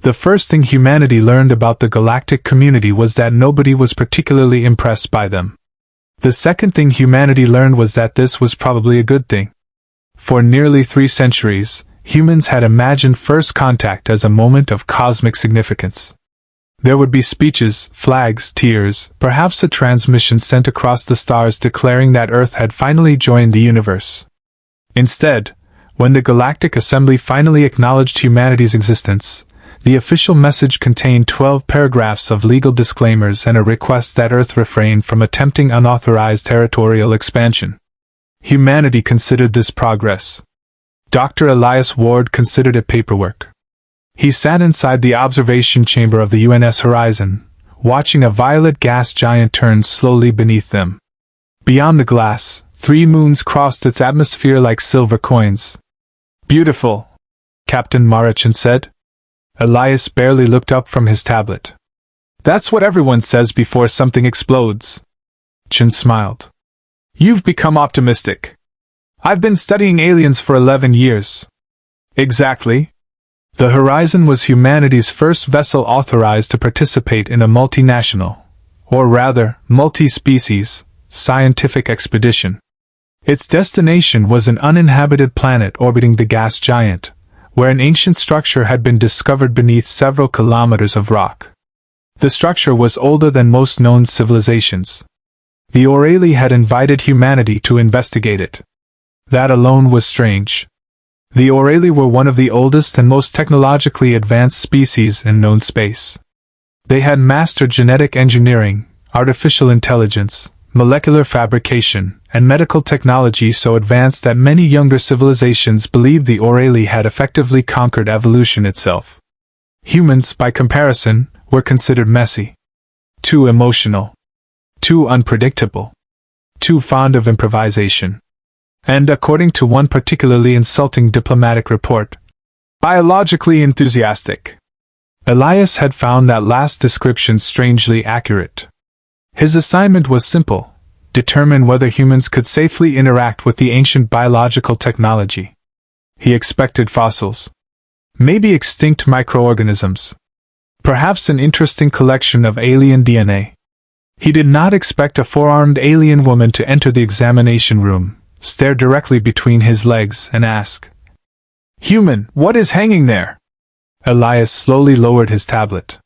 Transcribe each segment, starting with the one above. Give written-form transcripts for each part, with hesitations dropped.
The first thing humanity learned about the galactic community was that nobody was particularly impressed by them. The second thing humanity learned was that this was probably a good thing. For nearly 3 centuries, humans had imagined first contact as a moment of cosmic significance. There would be speeches, flags, tears, perhaps a transmission sent across the stars declaring that Earth had finally joined the universe. Instead, when the Galactic Assembly finally acknowledged humanity's existence, the official message contained 12 paragraphs of legal disclaimers and a request that Earth refrain from attempting unauthorized territorial expansion. Humanity considered this progress. Dr. Elias Ward considered it paperwork. He sat inside the observation chamber of the UNS Horizon, watching a violet gas giant turn slowly beneath them. Beyond the glass, 3 moons crossed its atmosphere like silver coins. "Beautiful," Captain Marichin said. Elias barely looked up from his tablet. "That's what everyone says before something explodes." Chin smiled. "You've become optimistic." "I've been studying aliens for 11 years. "Exactly." The Horizon was humanity's first vessel authorized to participate in a multinational, or rather, multi-species, scientific expedition. Its destination was an uninhabited planet orbiting the gas giant, where an ancient structure had been discovered beneath several kilometers of rock. The structure was older than most known civilizations. The Aureli had invited humanity to investigate it. That alone was strange. The Aureli were one of the oldest and most technologically advanced species in known space. They had mastered genetic engineering, artificial intelligence, molecular fabrication, and medical technology so advanced that many younger civilizations believed the Aureli had effectively conquered evolution itself. Humans, by comparison, were considered messy. Too emotional. Too unpredictable. Too fond of improvisation. And, according to one particularly insulting diplomatic report, biologically enthusiastic. Elias had found that last description strangely accurate. His assignment was simple: determine whether humans could safely interact with the ancient biological technology. He expected fossils. Maybe extinct microorganisms. Perhaps an interesting collection of alien DNA. He did not expect a 4-armed alien woman to enter the examination room, stare directly between his legs, and ask, "Human, what is hanging there?" Elias slowly lowered his tablet.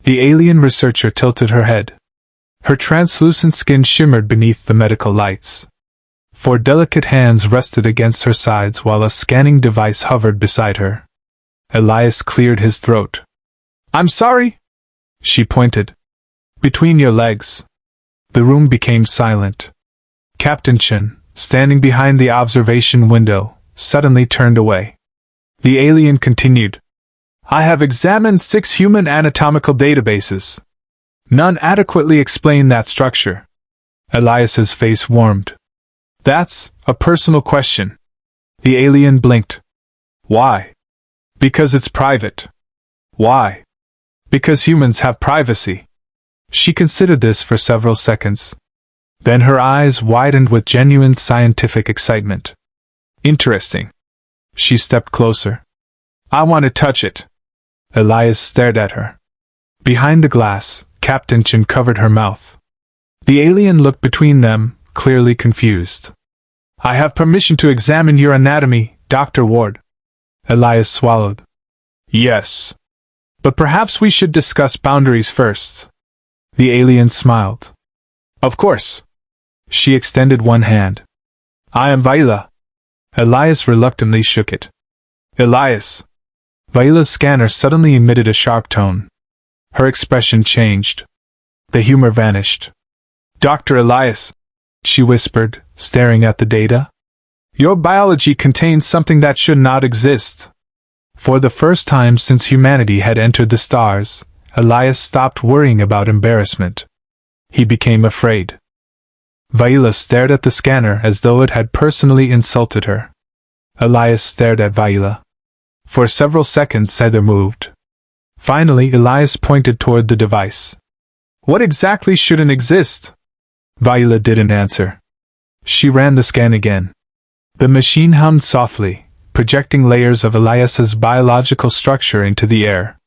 The alien researcher tilted her head. Her translucent skin shimmered beneath the medical lights. 4 delicate hands rested against her sides while a scanning device hovered beside her. Elias cleared his throat. "I'm sorry?" She pointed. "Between your legs." The room became silent. Captain Chen, standing behind the observation window, suddenly turned away. The alien continued. "I have examined 6 human anatomical databases. None adequately explain that structure." Elias's face warmed. "That's a personal question." The alien blinked. "Why?" "Because it's private." "Why?" "Because humans have privacy." She considered this for several seconds. Then her eyes widened with genuine scientific excitement. "Interesting." She stepped closer. "I want to touch it." Elias stared at her. Behind the glass, Captain Chen covered her mouth. The alien looked between them, clearly confused. "I have permission to examine your anatomy, Dr. Ward." Elias swallowed. "Yes. But perhaps we should discuss boundaries first." The alien smiled. "Of course." She extended one hand. "I am Vaela." Elias reluctantly shook it. "Elias." Vaela's scanner suddenly emitted a sharp tone. Her expression changed. The humor vanished. "Dr. Elias," she whispered, staring at the data. "Your biology contains something that should not exist." For the first time since humanity had entered the stars, Elias stopped worrying about embarrassment. He became afraid. Vaela stared at the scanner as though it had personally insulted her. Elias stared at Vaela. For several seconds neither moved. Finally Elias pointed toward the device. "What exactly shouldn't exist?" Vaela didn't answer. She ran the scan again. The machine hummed softly, projecting layers of Elias's biological structure into the air.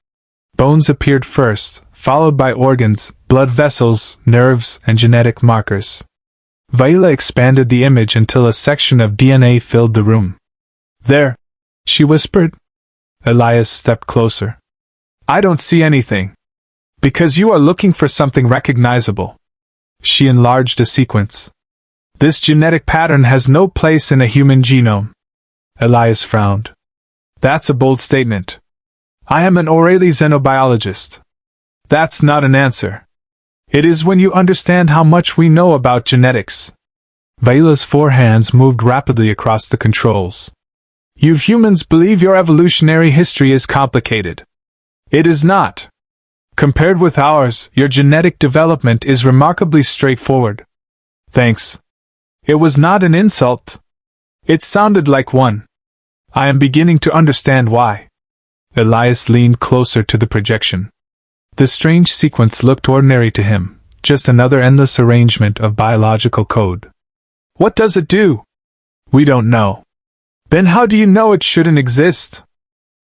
Bones appeared first, followed by organs, blood vessels, nerves, and genetic markers. Vaela expanded the image until a section of DNA filled the room. "There," she whispered. Elias stepped closer. "I don't see anything." "Because you are looking for something recognizable." She enlarged a sequence. "This genetic pattern has no place in a human genome." Elias frowned. "That's a bold statement. I am an Aureli xenobiologist." "That's not an answer." "It is when you understand how much we know about genetics." Vaela's 4 hands moved rapidly across the controls. "You humans believe your evolutionary history is complicated. It is not. Compared with ours, your genetic development is remarkably straightforward." "Thanks." It was not an insult. It sounded like one. "I am beginning to understand why." Elias leaned closer to the projection. The strange sequence looked ordinary to him, just another endless arrangement of biological code. "What does it do?" "We don't know." "Then how do you know it shouldn't exist?"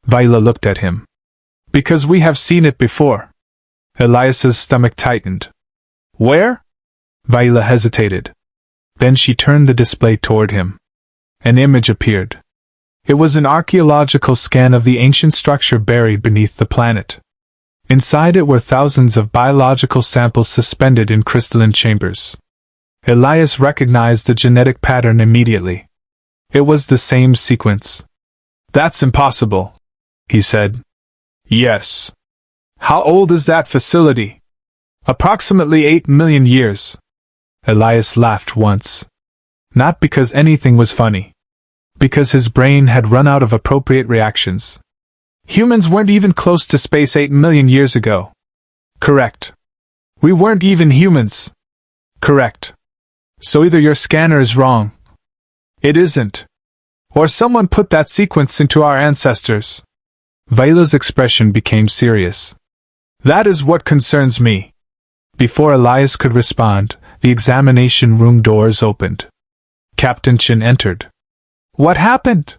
Vaela looked at him. "Because we have seen it before." Elias's stomach tightened. "Where?" Vaela hesitated. Then she turned the display toward him. An image appeared. It was an archaeological scan of the ancient structure buried beneath the planet. Inside it were thousands of biological samples suspended in crystalline chambers. Elias recognized the genetic pattern immediately. It was the same sequence. "That's impossible," he said. "Yes." "How old is that facility?" "Approximately 8 million years." Elias laughed once. Not because anything was funny. Because his brain had run out of appropriate reactions. "Humans weren't even close to space 8 million years ago." "Correct." "We weren't even humans." "Correct." "So either your scanner is wrong." "It isn't." "Or someone put that sequence into our ancestors." Vaela's expression became serious. "That is what concerns me." Before Elias could respond, the examination room doors opened. Captain Chin entered. "What happened?"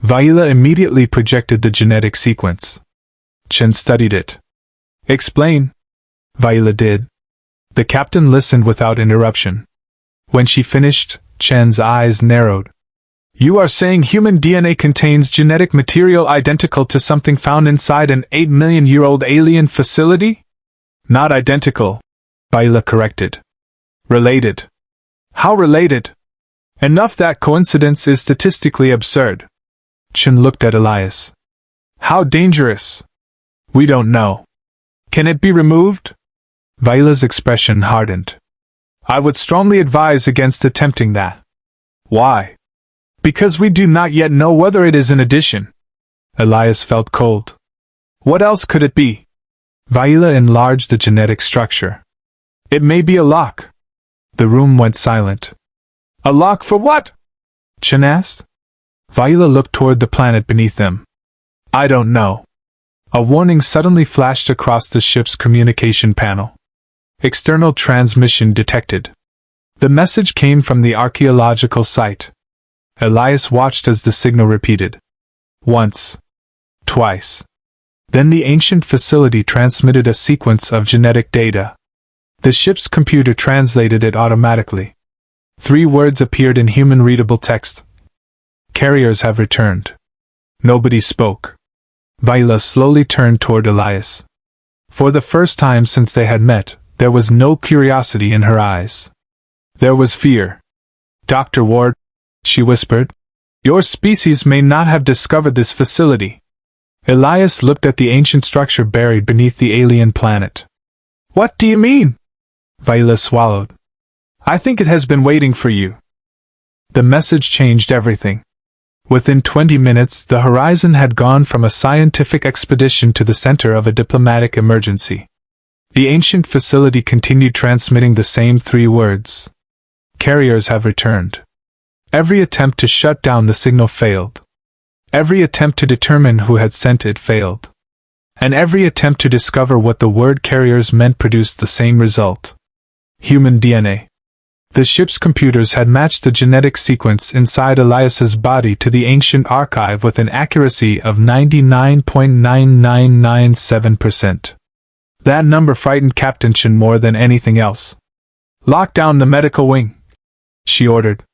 Vaela immediately projected the genetic sequence. Chen studied it. "Explain." Vaela did. The captain listened without interruption. When she finished, Chen's eyes narrowed. "You are saying human DNA contains genetic material identical to something found inside an 8-million-year-old alien facility?" "Not identical," Vaela corrected. "Related." "How related?" "Enough that coincidence is statistically absurd." Chen looked at Elias. "How dangerous?" "We don't know." "Can it be removed?" Vaela's expression hardened. "I would strongly advise against attempting that." "Why?" "Because we do not yet know whether it is an addition." Elias felt cold. "What else could it be?" Vaela enlarged the genetic structure. "It may be a lock." The room went silent. "A lock for what?" Chen asked. Vaela looked toward the planet beneath them. "I don't know." A warning suddenly flashed across the ship's communication panel. External transmission detected. The message came from the archaeological site. Elias watched as the signal repeated. Once. Twice. Then the ancient facility transmitted a sequence of genetic data. The ship's computer translated it automatically. 3 words appeared in human-readable text. "Carriers have returned." Nobody spoke. Vaela slowly turned toward Elias. For the first time since they had met, there was no curiosity in her eyes. There was fear. "Dr. Ward," she whispered, "your species may not have discovered this facility." Elias looked at the ancient structure buried beneath the alien planet. "What do you mean?" Vaela swallowed. "I think it has been waiting for you." The message changed everything. Within 20 minutes, the horizon had gone from a scientific expedition to the center of a diplomatic emergency. The ancient facility continued transmitting the same 3 words. Carriers have returned. Every attempt to shut down the signal failed. Every attempt to determine who had sent it failed. And every attempt to discover what the word carriers meant produced the same result. Human DNA. The ship's computers had matched the genetic sequence inside Elias's body to the ancient archive with an accuracy of 99.9997%. That number frightened Captain Chen more than anything else. "Lock down the medical wing," she ordered.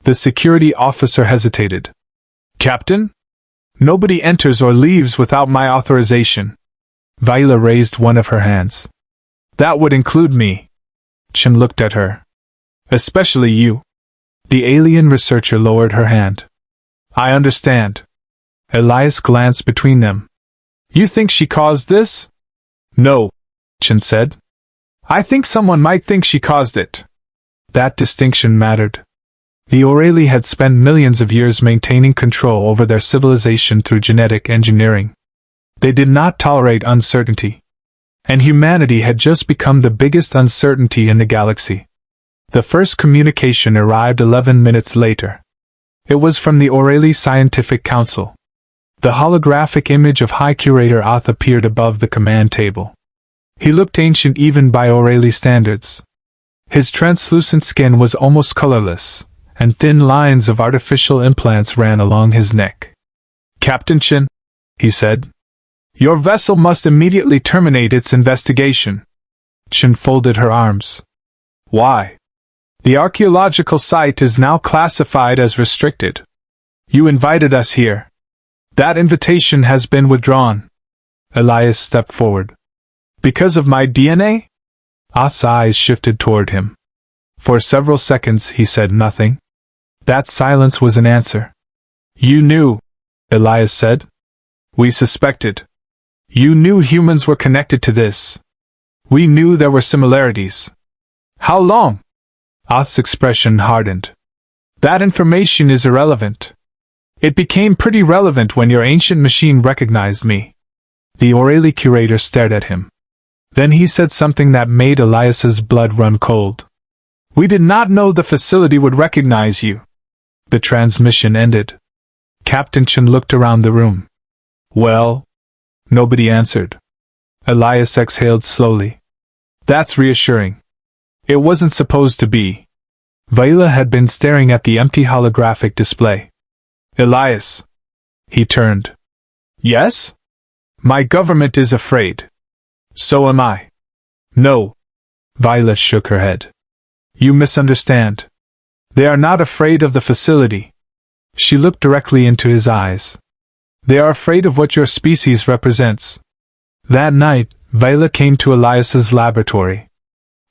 The security officer hesitated. "Captain? Nobody enters or leaves without my authorization." Vaela raised one of her hands. "That would include me." Chen looked at her. "Especially you." The alien researcher lowered her hand. "I understand." Elias glanced between them. "You think she caused this?" "No," Chen said. "I think someone might think she caused it." That distinction mattered. The Aureli had spent millions of years maintaining control over their civilization through genetic engineering. They did not tolerate uncertainty. And humanity had just become the biggest uncertainty in the galaxy. The first communication arrived 11 minutes later. It was from the Aureli Scientific Council. The holographic image of High Curator Oth appeared above the command table. He looked ancient even by Aureli standards. His translucent skin was almost colorless, and thin lines of artificial implants ran along his neck. "Captain Chen," he said, "your vessel must immediately terminate its investigation." Chen folded her arms. "Why?" "The archaeological site is now classified as restricted. You invited us here. That invitation has been withdrawn." Elias stepped forward. "Because of my DNA?" Oth's eyes shifted toward him. For several seconds he said nothing. That silence was an answer. "You knew," Elias said. "We suspected. You knew humans were connected to this. We knew there were similarities." "How long?" Oth's expression hardened. "That information is irrelevant. It became pretty relevant when your ancient machine recognized me." The Aureli curator stared at him. Then he said something that made Elias's blood run cold. "We did not know the facility would recognize you." The transmission ended. Captain Chen looked around the room. "Well?" Nobody answered. Elias exhaled slowly. "That's reassuring. It wasn't supposed to be." Vaela had been staring at the empty holographic display. "Elias." He turned. "Yes? My government is afraid. So am I." "No." Vaela shook her head. "You misunderstand. They are not afraid of the facility." She looked directly into his eyes. "They are afraid of what your species represents." That night, Vaela came to Elias's laboratory.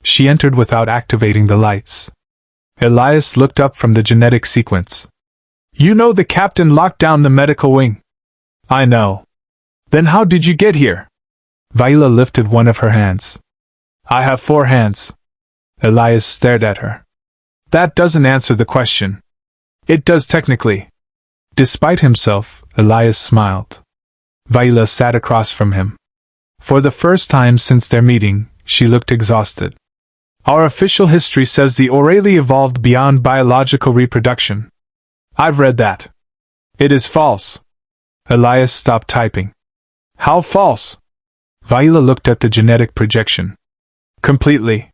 She entered without activating the lights. Elias looked up from the genetic sequence. "You know the captain locked down the medical wing." "I know." "Then how did you get here?" Vaela lifted one of her hands. "I have 4 hands." Elias stared at her. "That doesn't answer the question." "It does technically." Despite himself, Elias smiled. Vaela sat across from him. For the first time since their meeting, she looked exhausted. "Our official history says the Aureli evolved beyond biological reproduction. I've read that. It is false." Elias stopped typing. "How false?" Vaela looked at the genetic projection. "Completely."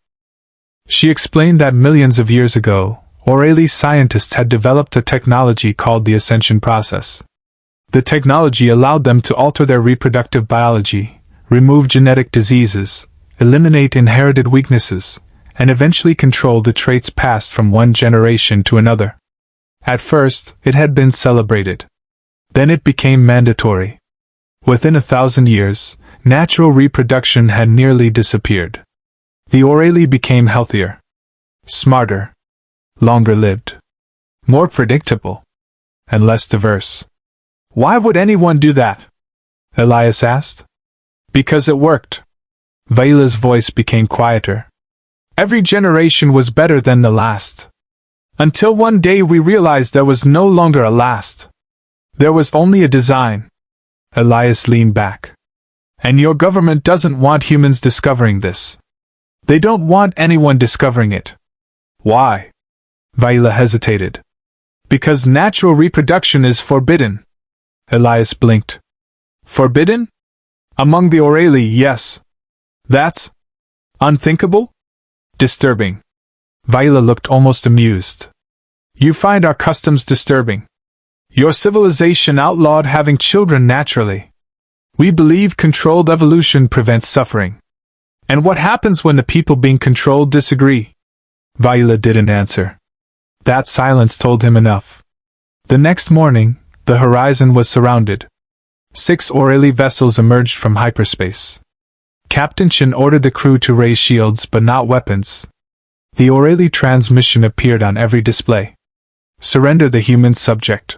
She explained that millions of years ago, Aureli scientists had developed a technology called the ascension process. The technology allowed them to alter their reproductive biology, remove genetic diseases, eliminate inherited weaknesses, and eventually control the traits passed from one generation to another. At first, it had been celebrated. Then it became mandatory. Within 1,000 years, natural reproduction had nearly disappeared. The Aureli became healthier, smarter, longer-lived, more predictable, and less diverse. "Why would anyone do that?" Elias asked. "Because it worked." Vaela's voice became quieter. "Every generation was better than the last. Until one day we realized there was no longer a last. There was only a design." Elias leaned back. "And your government doesn't want humans discovering this. They don't want anyone discovering it." "Why?" Vaela hesitated. "Because natural reproduction is forbidden." Elias blinked. "Forbidden?" "Among the Aureli, yes." "That's unthinkable?" "Disturbing." Vaela looked almost amused. You find our customs disturbing. Your civilization outlawed having children naturally. We believe controlled evolution prevents suffering. And what happens when the people being controlled disagree? Vaela didn't answer. That silence told him enough. The next morning, the horizon was surrounded. 6 Aureli vessels emerged from hyperspace. Captain Chen ordered the crew to raise shields but not weapons. The Aureli transmission appeared on every display. Surrender the human subject.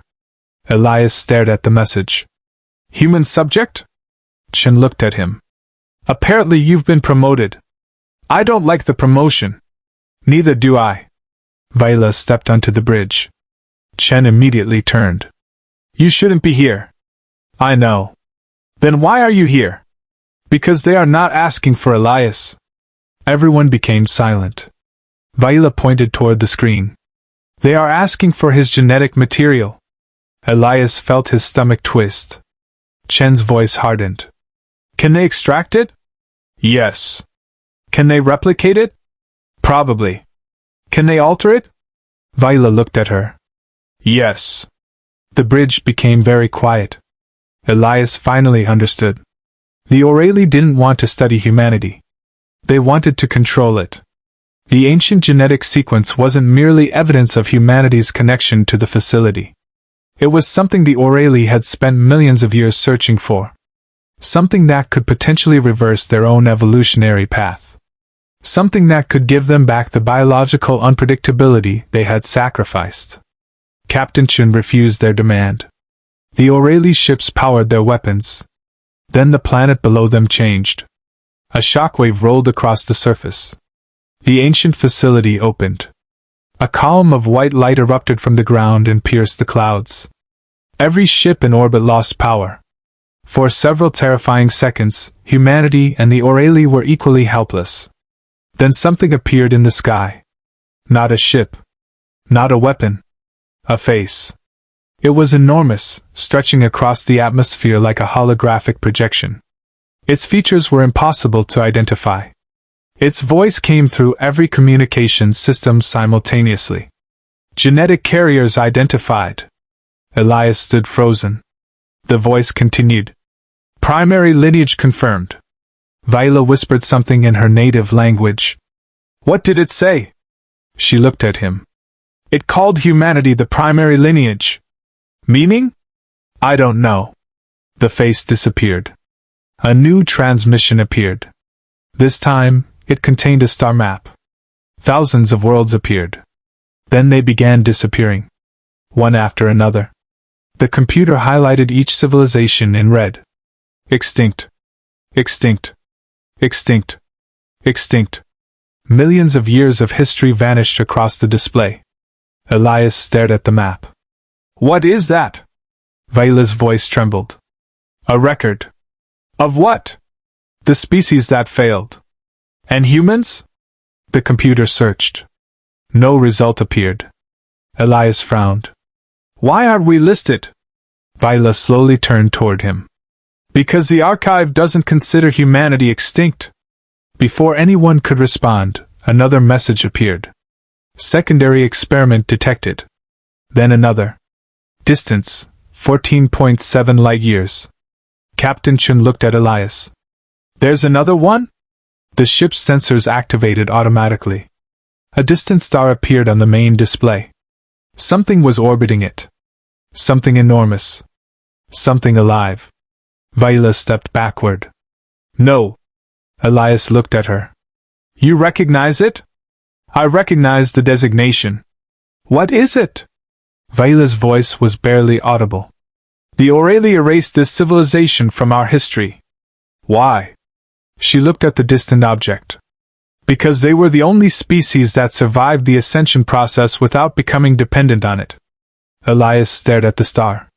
Elias stared at the message. Human subject? Chen looked at him. Apparently you've been promoted. I don't like the promotion. Neither do I. Vaela stepped onto the bridge. Chen immediately turned. You shouldn't be here. I know. Then why are you here? Because they are not asking for Elias. Everyone became silent. Vaela pointed toward the screen. They are asking for his genetic material. Elias felt his stomach twist. Chen's voice hardened. Can they extract it? Yes. Can they replicate it? Probably. Can they alter it? Vaela looked at her. Yes. The bridge became very quiet. Elias finally understood. The Aureli didn't want to study humanity. They wanted to control it. The ancient genetic sequence wasn't merely evidence of humanity's connection to the facility. It was something the Aureli had spent millions of years searching for. Something that could potentially reverse their own evolutionary path. Something that could give them back the biological unpredictability they had sacrificed. Captain Chen refused their demand. The Aureli ships powered their weapons. Then the planet below them changed. A shockwave rolled across the surface. The ancient facility opened. A column of white light erupted from the ground and pierced the clouds. Every ship in orbit lost power. For several terrifying seconds, humanity and the Aureli were equally helpless. Then something appeared in the sky. Not a ship. Not a weapon. A face. It was enormous, stretching across the atmosphere like a holographic projection. Its features were impossible to identify. Its voice came through every communication system simultaneously. Genetic carriers identified. Elias stood frozen. The voice continued. Primary lineage confirmed. Vaela whispered something in her native language. What did it say? She looked at him. It called humanity the primary lineage. Meaning? I don't know. The face disappeared. A new transmission appeared. This time, it contained a star map. Thousands of worlds appeared. Then they began disappearing. One after another. The computer highlighted each civilization in red. Extinct. Extinct. Extinct. Extinct. Millions of years of history vanished across the display. Elias stared at the map. What is that? Vaela's voice trembled. A record. Of what? The species that failed. And humans? The computer searched. No result appeared. Elias frowned. Why aren't we listed? Vaela slowly turned toward him. Because the archive doesn't consider humanity extinct. Before anyone could respond, another message appeared. Secondary experiment detected. Then another. Distance, 14.7 light-years. Captain Chen looked at Elias. There's another one? The ship's sensors activated automatically. A distant star appeared on the main display. Something was orbiting it. Something enormous. Something alive. Vaela stepped backward. No. Elias looked at her. You recognize it? I recognize the designation. What is it? Vaela's voice was barely audible. The Aureli erased this civilization from our history. Why? She looked at the distant object. Because they were the only species that survived the ascension process without becoming dependent on it. Elias stared at the star.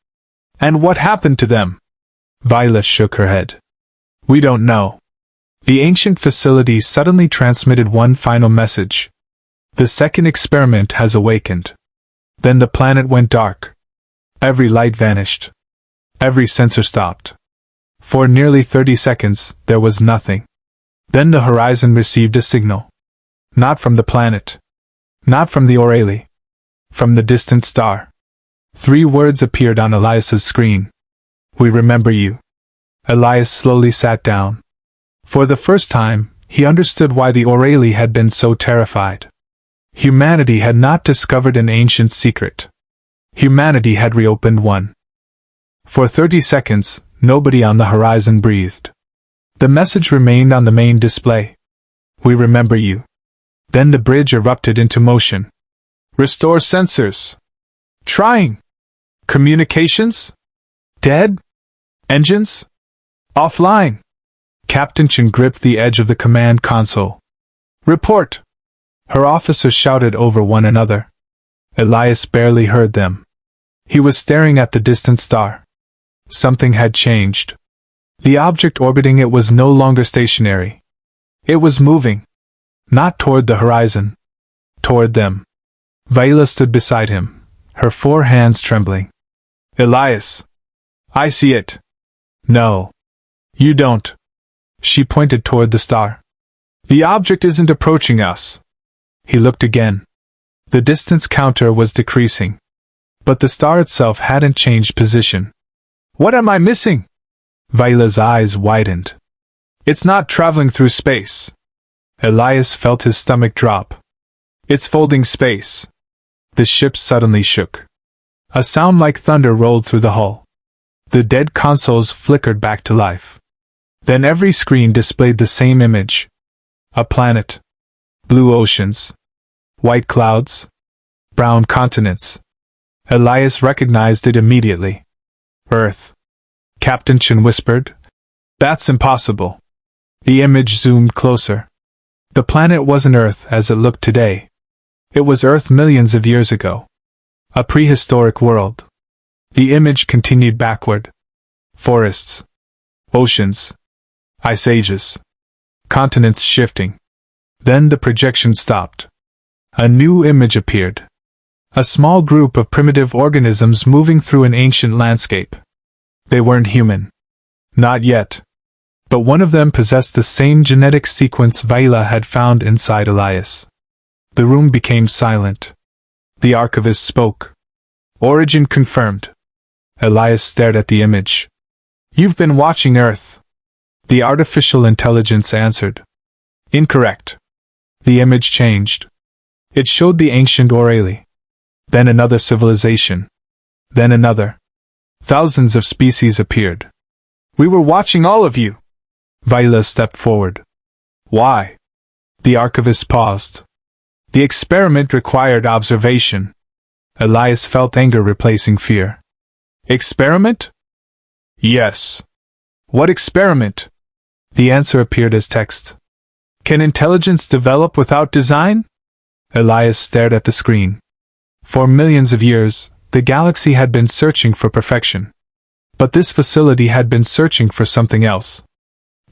And what happened to them? Vaela shook her head. We don't know. The ancient facility suddenly transmitted one final message. The second experiment has awakened. Then the planet went dark. Every light vanished. Every sensor stopped. For nearly 30 seconds, there was nothing. Then the horizon received a signal. Not from the planet. Not from the Aureli. From the distant star. 3 words appeared on Elias's screen. We remember you. Elias slowly sat down. For the first time, he understood why the Aureli had been so terrified. Humanity had not discovered an ancient secret. Humanity had reopened one. For 30 seconds, nobody on the horizon breathed. The message remained on the main display. We remember you. Then the bridge erupted into motion. Restore sensors. Trying. Communications? Dead? Engines? Offline. Captain Chen gripped the edge of the command console. Report. Her officers shouted over one another. Elias barely heard them. He was staring at the distant star. Something had changed. The object orbiting it was no longer stationary. It was moving. Not toward the horizon. Toward them. Vaela stood beside him, her 4 hands trembling. Elias. I see it. No. You don't. She pointed toward the star. The object isn't approaching us. He looked again. The distance counter was decreasing. But the star itself hadn't changed position. What am I missing? Vaela's eyes widened. It's not traveling through space. Elias felt his stomach drop. It's folding space. The ship suddenly shook. A sound like thunder rolled through the hull. The dead consoles flickered back to life. Then every screen displayed the same image. A planet. Blue oceans. White clouds. Brown continents. Elias recognized it immediately. Earth. Captain Chen whispered. That's impossible. The image zoomed closer. The planet wasn't Earth as it looked today. It was Earth millions of years ago. A prehistoric world. The image continued backward. Forests. Oceans. Ice ages. Continents shifting. Then the projection stopped. A new image appeared. A small group of primitive organisms moving through an ancient landscape. They weren't human. Not yet. But one of them possessed the same genetic sequence Vaela had found inside Elias. The room became silent. The archivist spoke. Origin confirmed. Elias stared at the image. You've been watching Earth. The artificial intelligence answered. Incorrect. The image changed. It showed the ancient Aureli. Then another civilization. Then another. Thousands of species appeared. We were watching all of you. Vaela stepped forward. Why? The archivist paused. The experiment required observation. Elias felt anger replacing fear. Experiment? Yes. What experiment? The answer appeared as text. Can intelligence develop without design? Elias stared at the screen. For millions of years, the galaxy had been searching for perfection. But this facility had been searching for something else.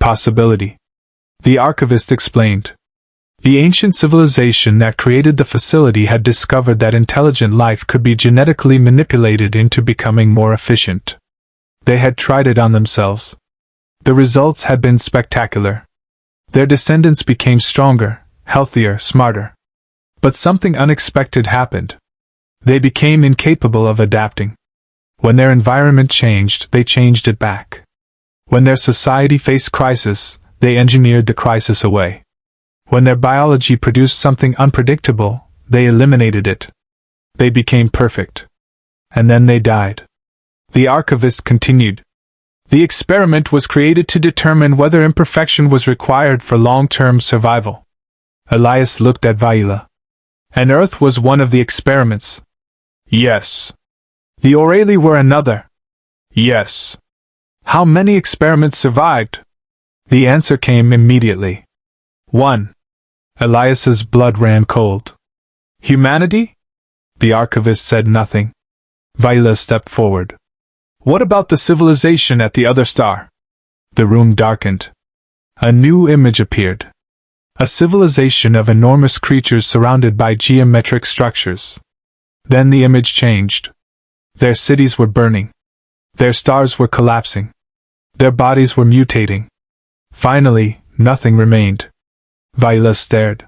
Possibility. The archivist explained. The ancient civilization that created the facility had discovered that intelligent life could be genetically manipulated into becoming more efficient. They had tried it on themselves. The results had been spectacular. Their descendants became stronger, healthier, smarter. But something unexpected happened. They became incapable of adapting. When their environment changed, they changed it back. When their society faced crisis, they engineered the crisis away. When their biology produced something unpredictable, they eliminated it. They became perfect. And then they died. The archivist continued. The experiment was created to determine whether imperfection was required for long-term survival. Elias looked at Vaela. And Earth was one of the experiments. Yes. The Aureli were another. Yes. How many experiments survived? The answer came immediately. 1. Elias's blood ran cold. Humanity? The archivist said nothing. Vaela stepped forward. What about the civilization at the other star? The room darkened. A new image appeared. A civilization of enormous creatures surrounded by geometric structures. Then the image changed. Their cities were burning. Their stars were collapsing. Their bodies were mutating. Finally, nothing remained. Vaela stared.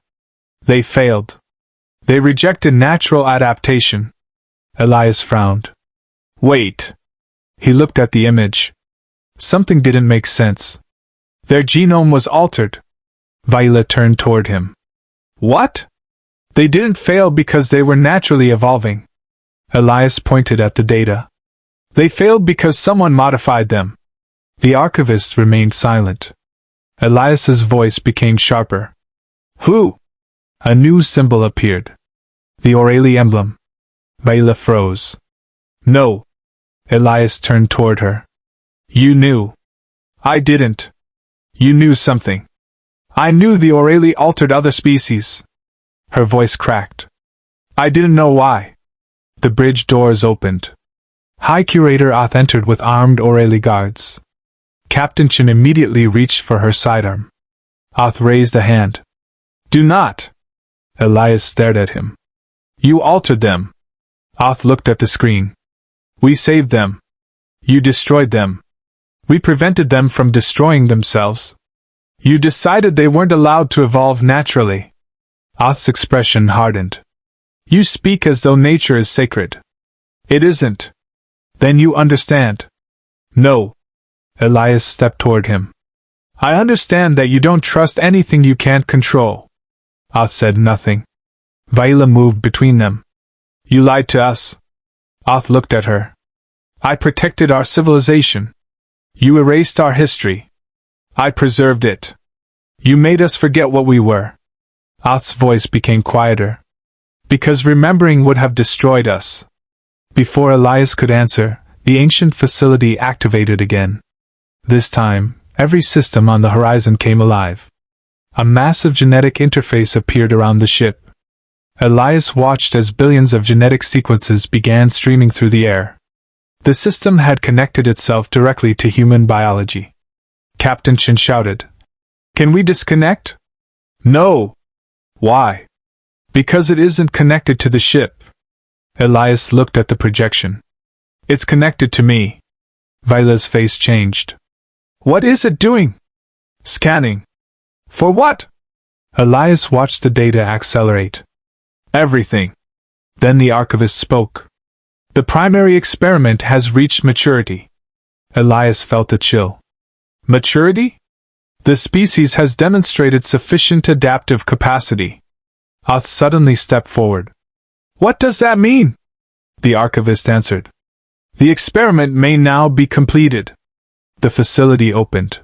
They failed. They rejected natural adaptation. Elias frowned. Wait. He looked at the image. Something didn't make sense. Their genome was altered. Vaela turned toward him. What? They didn't fail because they were naturally evolving. Elias pointed at the data. They failed because someone modified them. The archivist remained silent. Elias's voice became sharper. Who? A new symbol appeared. The Aureli emblem. Vaela froze. No. Elias turned toward her. You knew. I didn't. You knew something. I knew the Aureli altered other species. Her voice cracked. I didn't know why. The bridge doors opened. High Curator Oth entered with armed Aureli guards. Captain Chen immediately reached for her sidearm. Oth raised a hand. Do not! Elias stared at him. You altered them. Oth looked at the screen. We saved them. You destroyed them. We prevented them from destroying themselves. You decided they weren't allowed to evolve naturally. Oth's expression hardened. You speak as though nature is sacred. It isn't. Then you understand. No. Elias stepped toward him. I understand that you don't trust anything you can't control. Oth said nothing. Vaela moved between them. You lied to us. Oth looked at her. I protected our civilization. You erased our history. I preserved it. You made us forget what we were. Oth's voice became quieter. Because remembering would have destroyed us. Before Elias could answer, the ancient facility activated again. This time, every system on the horizon came alive. A massive genetic interface appeared around the ship. Elias watched as billions of genetic sequences began streaming through the air. The system had connected itself directly to human biology. Captain Chen shouted. Can we disconnect? No. Why? Because it isn't connected to the ship. Elias looked at the projection. It's connected to me. Vaela's face changed. What is it doing? Scanning. For what? Elias watched the data accelerate. Everything. Then the archivist spoke. The primary experiment has reached maturity. Elias felt a chill. Maturity? The species has demonstrated sufficient adaptive capacity. Oth suddenly stepped forward. What does that mean? The archivist answered. The experiment may now be completed. The facility opened.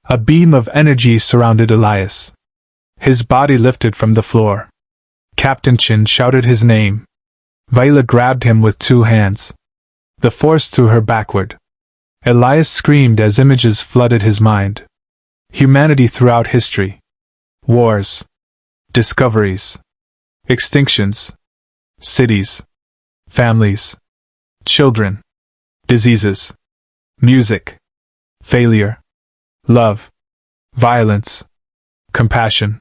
A beam of energy surrounded Elias. His body lifted from the floor. Captain Chen shouted his name. Vaela grabbed him with 2 hands. The force threw her backward. Elias screamed as images flooded his mind. Humanity throughout history. Wars. Discoveries. Extinctions. Cities. Families. Children. Diseases. Music. Failure. Love. Violence. Compassion.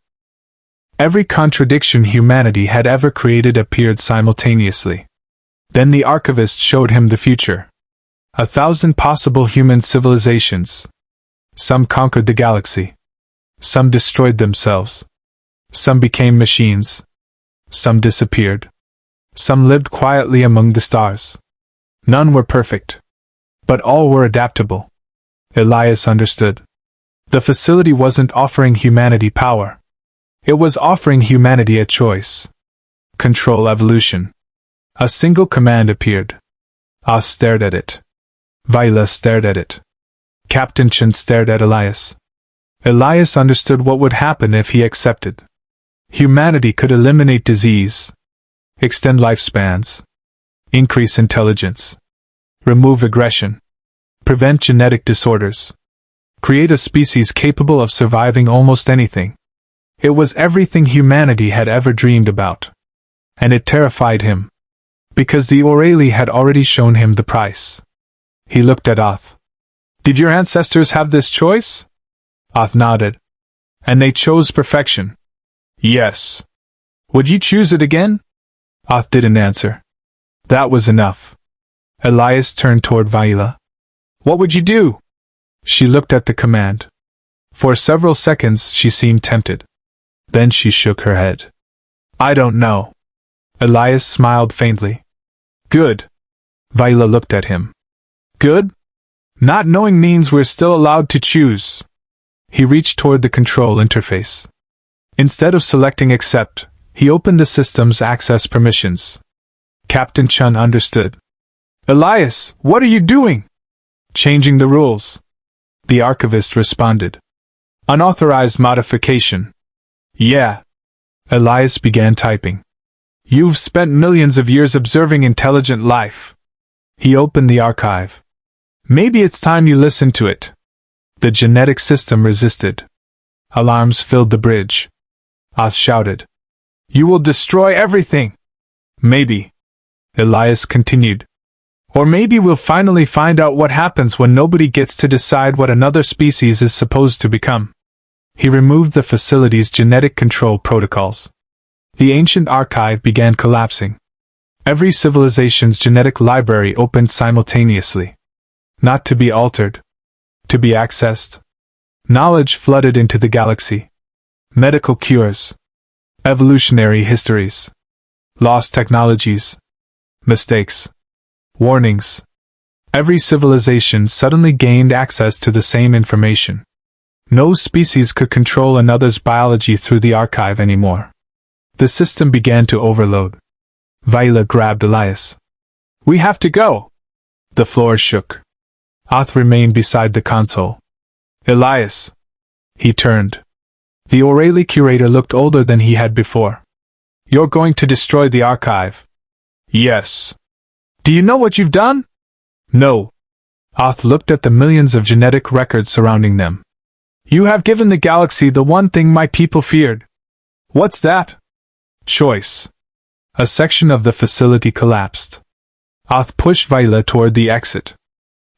Every contradiction humanity had ever created appeared simultaneously. Then the archivist showed him the future. 1,000 possible human civilizations. Some conquered the galaxy. Some destroyed themselves. Some became machines. Some disappeared. Some lived quietly among the stars. None were perfect. But all were adaptable. Elias understood. The facility wasn't offering humanity power. It was offering humanity a choice. Control evolution. A single command appeared. Oth stared at it. Vaela stared at it. Captain Chen stared at Elias. Elias understood what would happen if he accepted. Humanity could eliminate disease, extend lifespans, increase intelligence, remove aggression, prevent genetic disorders, create a species capable of surviving almost anything. It was everything humanity had ever dreamed about. And it terrified him. Because the Aureli had already shown him the price. He looked at Oth. Did your ancestors have this choice? Oth nodded. And they chose perfection. Yes. Would you choose it again? Oth didn't answer. That was enough. Elias turned toward Vaela. What would you do? She looked at the command. For several seconds she seemed tempted. Then she shook her head. I don't know. Elias smiled faintly. Good. Vaela looked at him. Good? Not knowing means we're still allowed to choose. He reached toward the control interface. Instead of selecting accept, he opened the system's access permissions. Captain Chun understood. Elias, what are you doing? Changing the rules. The archivist responded. Unauthorized modification. Yeah. Elias began typing. You've spent millions of years observing intelligent life. He opened the archive. Maybe it's time you listen to it. The genetic system resisted. Alarms filled the bridge. Oth shouted. You will destroy everything. Maybe. Elias continued. Or maybe we'll finally find out what happens when nobody gets to decide what another species is supposed to become. He removed the facility's genetic control protocols. The ancient archive began collapsing. Every civilization's genetic library opened simultaneously. Not to be altered. To be accessed. Knowledge flooded into the galaxy. Medical cures. Evolutionary histories. Lost technologies. Mistakes. Warnings. Every civilization suddenly gained access to the same information. No species could control another's biology through the archive anymore. The system began to overload. Vaela grabbed Elias. We have to go. The floor shook. Oth remained beside the console. Elias. He turned. The Aureli curator looked older than he had before. You're going to destroy the archive. Yes. Do you know what you've done? No. Oth looked at the millions of genetic records surrounding them. You have given the galaxy the one thing my people feared. What's that? Choice. A section of the facility collapsed. Oth pushed Vaela toward the exit.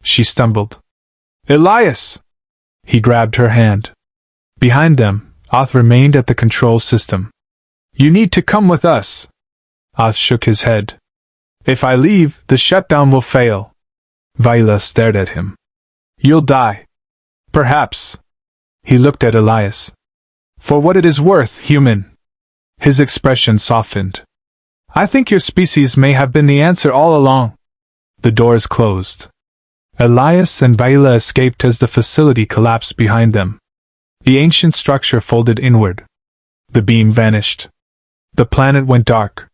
She stumbled. Elias! He grabbed her hand. Behind them, Oth remained at the control system. You need to come with us. Oth shook his head. If I leave, the shutdown will fail. Vaela stared at him. You'll die. Perhaps. He looked at Elias. For what it is worth, human. His expression softened. I think your species may have been the answer all along. The doors closed. Elias and Vaela escaped as the facility collapsed behind them. The ancient structure folded inward. The beam vanished. The planet went dark.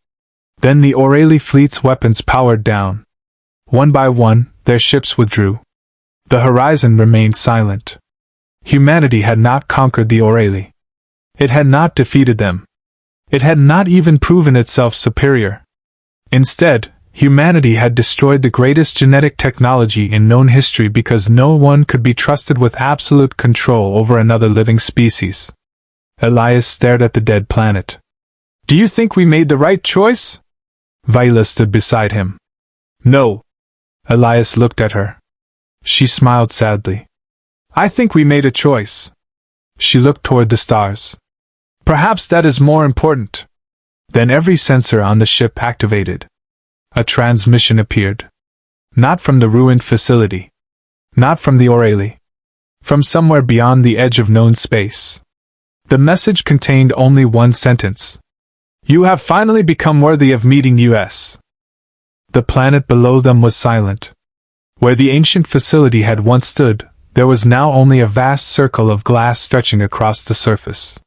Then the Aureli fleet's weapons powered down. One by one, their ships withdrew. The horizon remained silent. Humanity had not conquered the Aureli. It had not defeated them. It had not even proven itself superior. Instead, humanity had destroyed the greatest genetic technology in known history because no one could be trusted with absolute control over another living species. Elias stared at the dead planet. Do you think we made the right choice? Vaela stood beside him. No. Elias looked at her. She smiled sadly. I think we made a choice. She looked toward the stars. Perhaps that is more important. Then every sensor on the ship activated. A transmission appeared. Not from the ruined facility. Not from the Aureli. From somewhere beyond the edge of known space. The message contained only one sentence. You have finally become worthy of meeting us. The planet below them was silent. Where the ancient facility had once stood, there was now only a vast circle of glass stretching across the surface.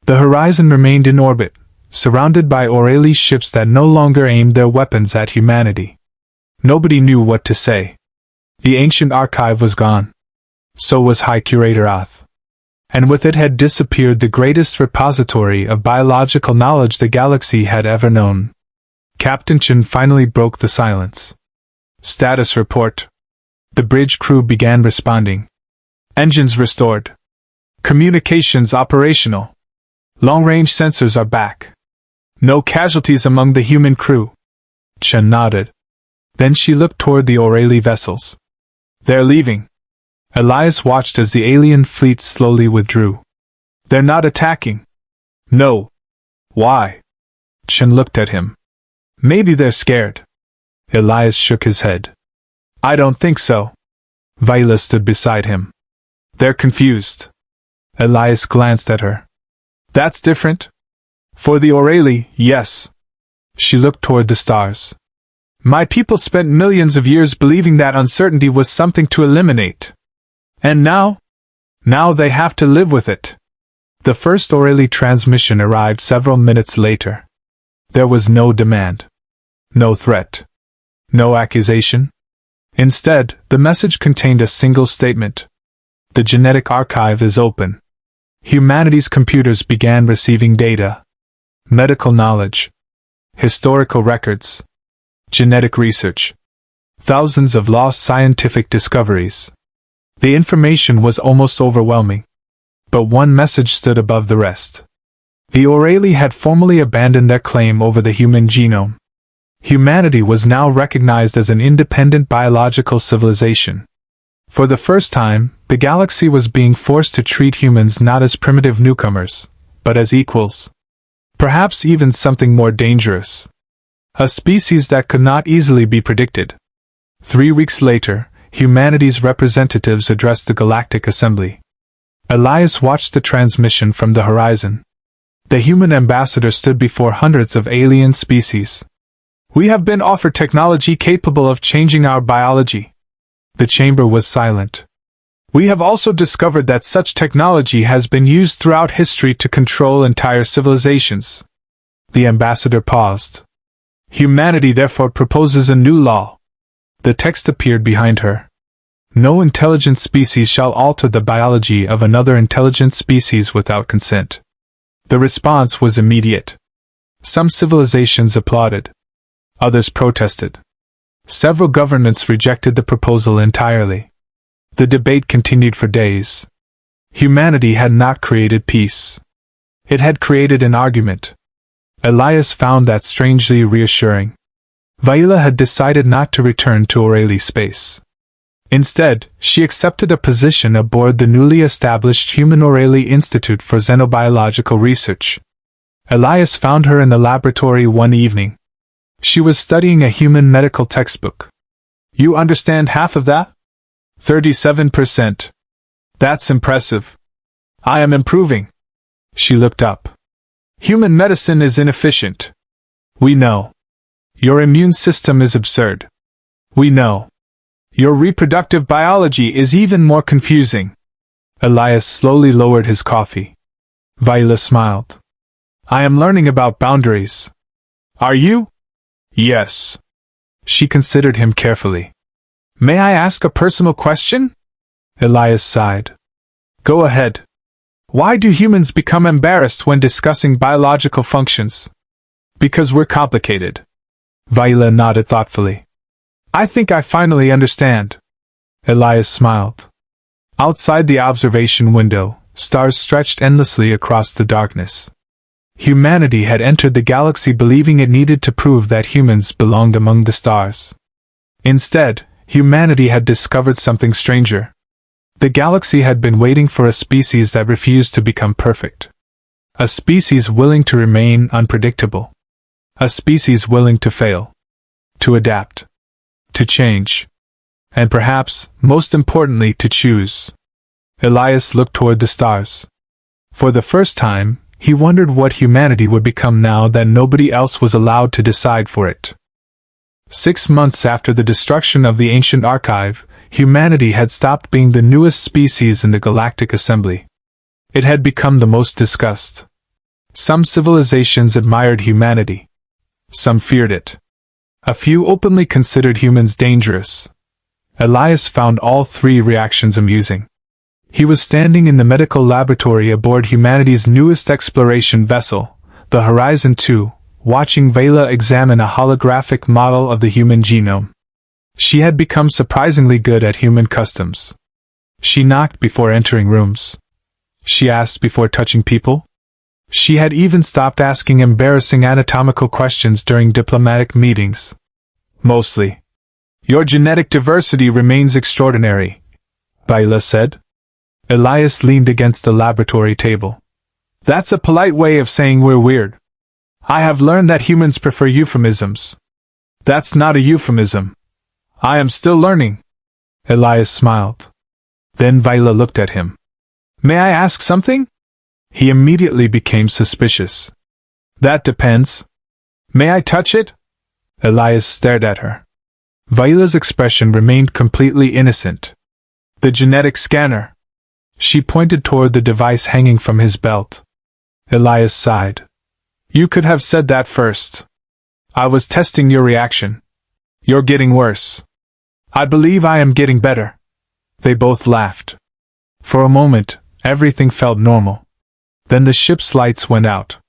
The horizon remained in orbit, surrounded by Aureli ships that no longer aimed their weapons at humanity. Nobody knew what to say. The ancient archive was gone. So was High Curator Oth. And with it had disappeared the greatest repository of biological knowledge the galaxy had ever known. Captain Chun finally broke the silence. Status report. The bridge crew began responding. Engines restored. Communications operational. Long-range sensors are back. No casualties among the human crew. Chun nodded. Then she looked toward the Aureli vessels. They're leaving. Elias watched as the alien fleet slowly withdrew. They're not attacking. No. Why? Chun looked at him. Maybe they're scared. Elias shook his head. I don't think so. Vaela stood beside him. They're confused. Elias glanced at her. That's different. For the Aureli, yes. She looked toward the stars. My people spent millions of years believing that uncertainty was something to eliminate. And now? Now they have to live with it. The first Aureli transmission arrived several minutes later. There was no demand. No threat. No accusation. Instead, the message contained a single statement. The genetic archive is open. Humanity's computers began receiving data. Medical knowledge. Historical records. Genetic research. Thousands of lost scientific discoveries. The information was almost overwhelming. But one message stood above the rest. The Aureli had formally abandoned their claim over the human genome. Humanity was now recognized as an independent biological civilization. For the first time, the galaxy was being forced to treat humans not as primitive newcomers, but as equals. Perhaps even something more dangerous. A species that could not easily be predicted. 3 weeks later, humanity's representatives addressed the Galactic Assembly. Elias watched the transmission from the horizon. The human ambassador stood before hundreds of alien species. We have been offered technology capable of changing our biology. The chamber was silent. We have also discovered that such technology has been used throughout history to control entire civilizations. The ambassador paused. Humanity therefore proposes a new law. The text appeared behind her. No intelligent species shall alter the biology of another intelligent species without consent. The response was immediate. Some civilizations applauded. Others protested. Several governments rejected the proposal entirely. The debate continued for days. Humanity had not created peace. It had created an argument. Elias found that strangely reassuring. Vaela had decided not to return to Aureli space. Instead, she accepted a position aboard the newly established Human Aureli Institute for Xenobiological Research. Elias found her in the laboratory one evening. She was studying a human medical textbook. You understand half of that? 37%. That's impressive. I am improving. She looked up. Human medicine is inefficient. We know. Your immune system is absurd. We know. Your reproductive biology is even more confusing. Elias slowly lowered his coffee. Vaela smiled. I am learning about boundaries. Are you? Yes. She considered him carefully. May I ask a personal question? Elias sighed. Go ahead. Why do humans become embarrassed when discussing biological functions? Because we're complicated. Vaela nodded thoughtfully. I think I finally understand. Elias smiled. Outside the observation window, stars stretched endlessly across the darkness. Humanity had entered the galaxy believing it needed to prove that humans belonged among the stars. Instead, humanity had discovered something stranger. The galaxy had been waiting for a species that refused to become perfect. A species willing to remain unpredictable. A species willing to fail. To adapt. To change. And perhaps, most importantly, to choose. Elias looked toward the stars. For the first time, he wondered what humanity would become now that nobody else was allowed to decide for it. 6 months after the destruction of the ancient archive, humanity had stopped being the newest species in the Galactic Assembly. It had become the most discussed. Some civilizations admired humanity. Some feared it. A few openly considered humans dangerous. Elias found all three reactions amusing. He was standing in the medical laboratory aboard humanity's newest exploration vessel, the Horizon 2, watching Vaela examine a holographic model of the human genome. She had become surprisingly good at human customs. She knocked before entering rooms. She asked before touching people. She had even stopped asking embarrassing anatomical questions during diplomatic meetings. Mostly. Your genetic diversity remains extraordinary, Vaela said. Elias leaned against the laboratory table. That's a polite way of saying we're weird. I have learned that humans prefer euphemisms. That's not a euphemism. I am still learning. Elias smiled. Then Vaela looked at him. May I ask something? He immediately became suspicious. That depends. May I touch it? Elias stared at her. Vaela's expression remained completely innocent. The genetic scanner. She pointed toward the device hanging from his belt. Elias sighed. You could have said that first. I was testing your reaction. You're getting worse. I believe I am getting better. They both laughed. For a moment, everything felt normal. Then the ship's lights went out.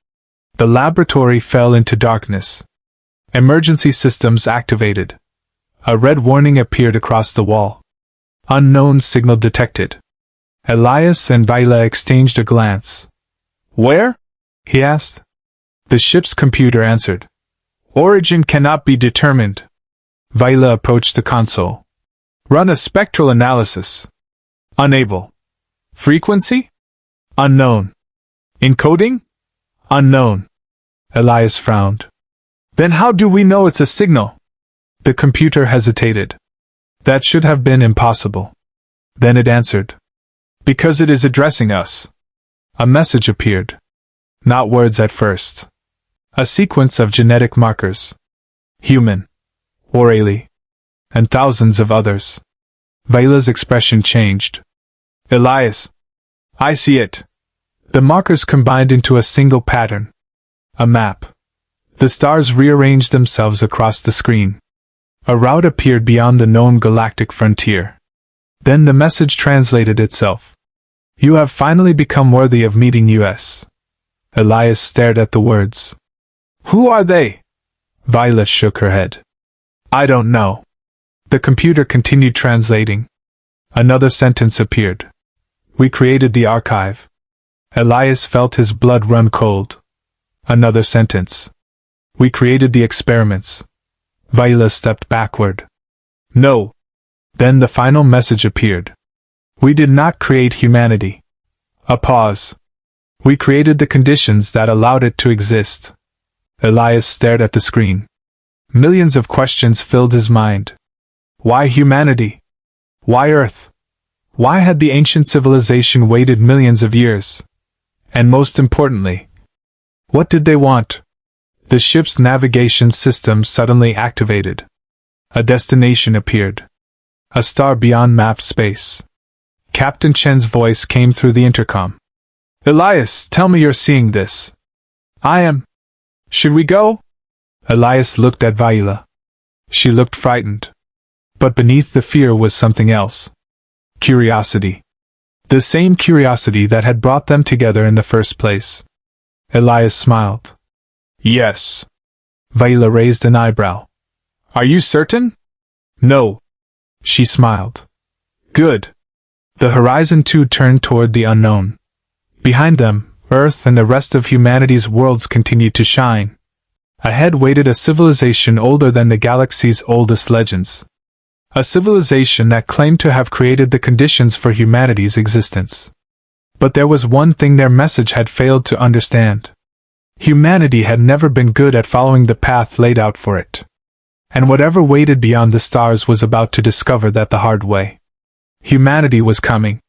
The laboratory fell into darkness. Emergency systems activated. A red warning appeared across the wall. Unknown signal detected. Elias and Vaela exchanged a glance. Where? He asked. The ship's computer answered. Origin cannot be determined. Vaela approached the console. Run a spectral analysis. Unable. Frequency? Unknown. Encoding? Unknown. Elias frowned. Then how do we know it's a signal? The computer hesitated. That should have been impossible. Then it answered. Because it is addressing us. A message appeared. Not words at first. A sequence of genetic markers. Human. Aureli. And thousands of others. Vaela's expression changed. Elias. I see it. The markers combined into a single pattern. A map. The stars rearranged themselves across the screen. A route appeared beyond the known galactic frontier. Then the message translated itself. You have finally become worthy of meeting us. Elias stared at the words. Who are they? Vaela shook her head. I don't know. The computer continued translating. Another sentence appeared. We created the archive. Elias felt his blood run cold. Another sentence. We created the experiments. Vaela stepped backward. No. Then the final message appeared. We did not create humanity. A pause. We created the conditions that allowed it to exist. Elias stared at the screen. Millions of questions filled his mind. Why humanity? Why Earth? Why had the ancient civilization waited millions of years? And most importantly, what did they want? The ship's navigation system suddenly activated. A destination appeared. A star beyond mapped space. Captain Chen's voice came through the intercom. Elias, tell me you're seeing this. I am. Should we go? Elias looked at Vaela. She looked frightened. But beneath the fear was something else. Curiosity. The same curiosity that had brought them together in the first place. Elias smiled. Yes. Vaela raised an eyebrow. Are you certain? No. She smiled. Good. The horizon too turned toward the unknown. Behind them, Earth and the rest of humanity's worlds continued to shine. Ahead waited a civilization older than the galaxy's oldest legends. A civilization that claimed to have created the conditions for humanity's existence. But there was one thing their message had failed to understand. Humanity had never been good at following the path laid out for it. And whatever waited beyond the stars was about to discover that the hard way. Humanity was coming.